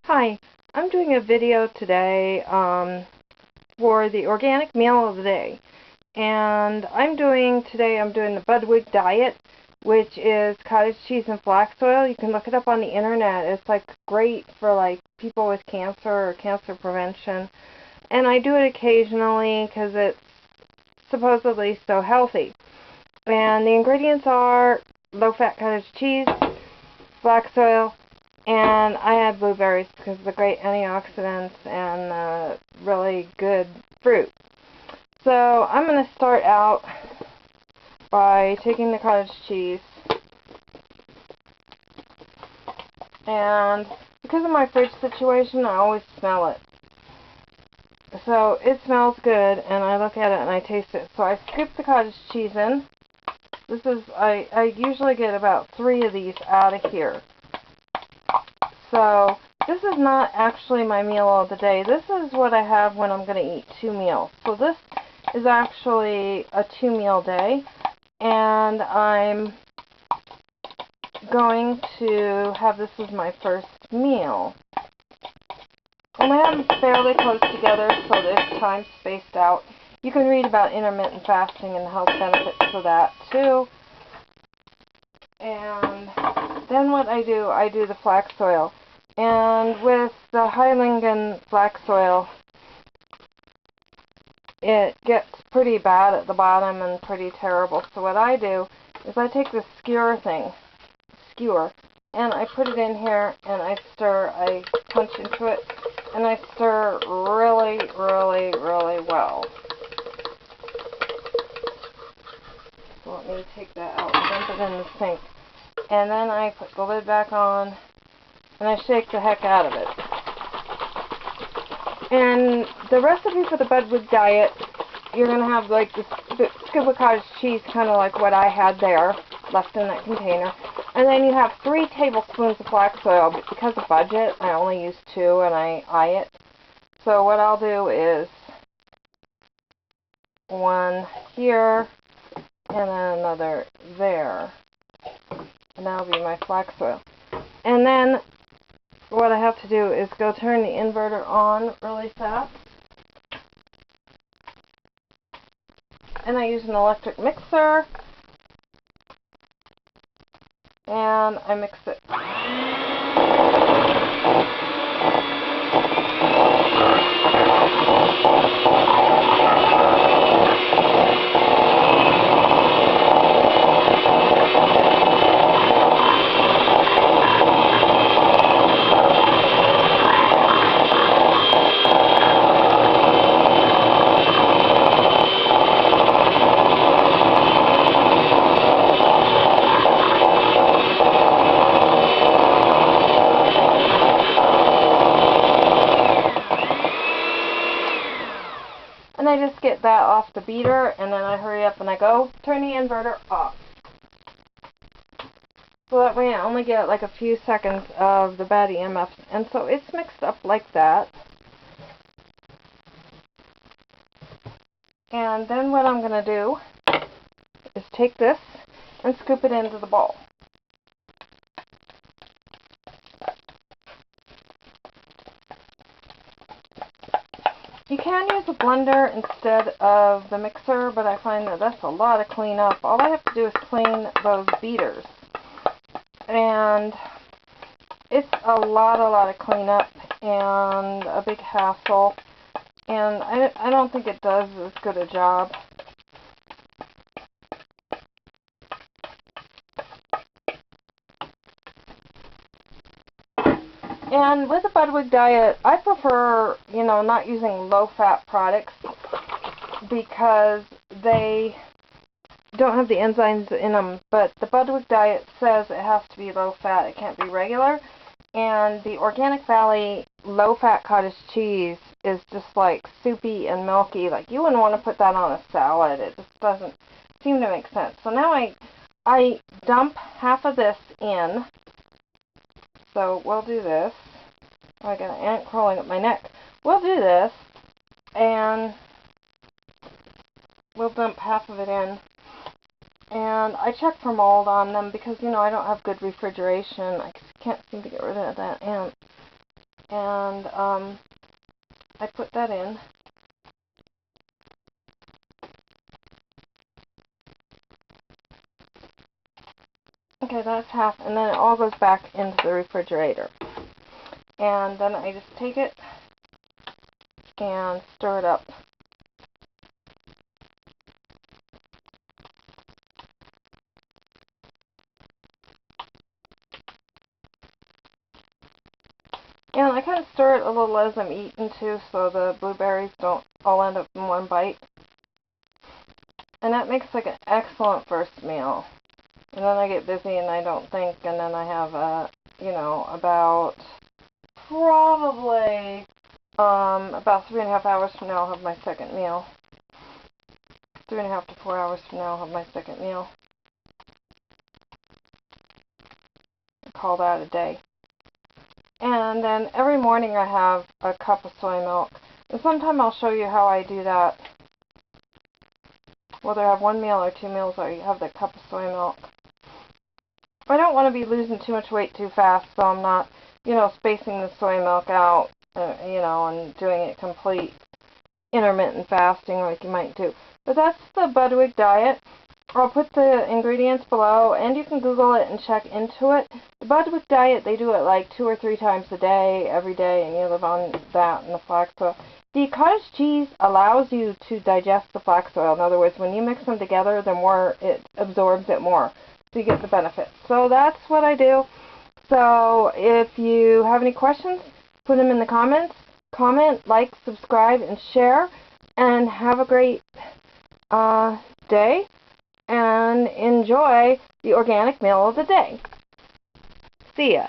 Hi, I'm doing a video today for the organic meal of the day. And today I'm doing the Budwig Diet, which is cottage cheese and flax oil. You can look it up on the internet. It's like great for like people with cancer or cancer prevention. And I do it occasionally because it's supposedly so healthy. And the ingredients are low-fat cottage cheese, flax oil, and I add blueberries because of the great antioxidants and really good fruit. So I'm going to start out by taking the cottage cheese, and because of my fridge situation, I always smell it. So it smells good, and I look at it and I taste it. So I scoop the cottage cheese in. I usually get about 3 of these out of here. So this is not actually my meal of the day. This is what I have when I'm going to eat 2 meals. So this is actually a 2-meal day, and I'm going to have this as my first meal. And I have them fairly close together so there's time spaced out. You can read about intermittent fasting and the health benefits of that too. And then what I do the flax oil. And with the Highlangan flax oil, it gets pretty bad at the bottom and pretty terrible. So what I do is I take this skewer, and I put it in here and I stir. I punch into it and I stir really, really, really well. So let me take that out and dump it in the sink. And then I put the lid back on and I shake the heck out of it. And the recipe for the Budwig Diet, you're going to have like the scoop of cottage cheese, kind of like what I had there, left in that container. And then you have 3 tablespoons of flax oil, but because of budget, I only use 2 and I eye it. So what I'll do is 1 here and then another there. And that'll be my flax oil. And then what I have to do is go turn the inverter on really fast. And I use an electric mixer. And I mix it. And I just get that off the beater, and then I hurry up and I go turn the inverter off. So that way I only get like a few seconds of the bad EMFs. And so it's mixed up like that. And then what I'm going to do is take this and scoop it into the bowl. You can use a blender instead of the mixer, but I find that that's a lot of cleanup. All I have to do is clean those beaters. And it's a lot of cleanup and a big hassle. And I don't think it does as good a job. And with the Budwig Diet, I prefer, not using low-fat products because they don't have the enzymes in them. But the Budwig Diet says it has to be low-fat. It can't be regular. And the Organic Valley low-fat cottage cheese is just like soupy and milky. Like you wouldn't want to put that on a salad. It just doesn't seem to make sense. So now I dump half of this in. So we'll do this. Oh, I got an ant crawling up my neck. We'll do this, and we'll dump half of it in. And I check for mold on them because, I don't have good refrigeration. I can't seem to get rid of that ant. And I put that in. Okay, that's half, and then it all goes back into the refrigerator. And then I just take it and stir it up. And I kind of stir it a little as I'm eating too, so the blueberries don't all end up in one bite. And that makes like an excellent first meal. And then I get busy and I don't think, and then I have about probably about 3.5 hours from now I'll have my second meal. 3.5 to 4 hours from now I'll have my second meal. I call that a day. And then every morning I have a cup of soy milk. And sometime I'll show you how I do that. Whether I have one meal or 2 meals, I have the cup of soy milk. I don't want to be losing too much weight too fast, so I'm not, spacing the soy milk out, and doing it complete intermittent fasting like you might do. But that's the Budwig Diet. I'll put the ingredients below, and you can Google it and check into it. The Budwig Diet, they do it like 2 or 3 times a day, every day, and you live on that and the flax oil. The cottage cheese allows you to digest the flax oil. In other words, when you mix them together, the more it absorbs it more. So you get the benefits. So that's what I do. So if you have any questions, put them in the comments. Comment, like, subscribe, and share. And have a great day. And enjoy the organic meal of the day. See ya.